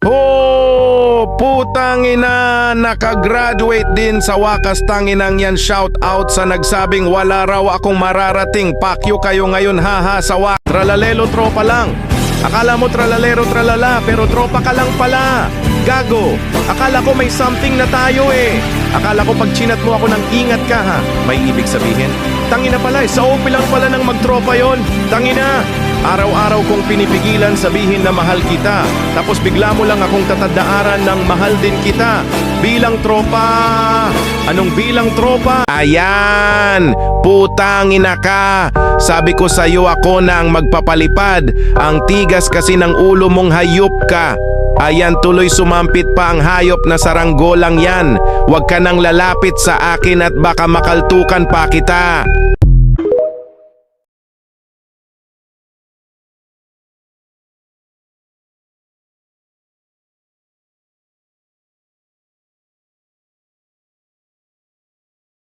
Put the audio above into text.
Oh, putang ina, nakagraduate din sa wakas, tanginang yan. Shout out sa nagsabing wala raw akong mararating. Pakyo kayo ngayon, haha, sa wak. Tralalelo tropa lang. Akala mo tralalero tralala, pero tropa ka lang pala. Gago, akala ko may something na tayo eh. Akala ko pag chinat mo ako ng ingat ka ha. May ibig sabihin? Tangina pala, sa OP lang pala ng magtropa yon. Tangina, araw-araw kong pinipigilan sabihin na mahal kita. Tapos bigla mo lang akong tatandaaran ng mahal din kita. Bilang tropa. Anong bilang tropa? Ayan, putang ina ka. Sabi ko sa'yo ako na ang magpapalipad. Ang tigas kasi ng ulo mong hayop ka. Ayan, tuloy sumampit pa ang hayop na saranggolang yan. Huwag ka nang lalapit sa akin at baka makaltukan pa kita.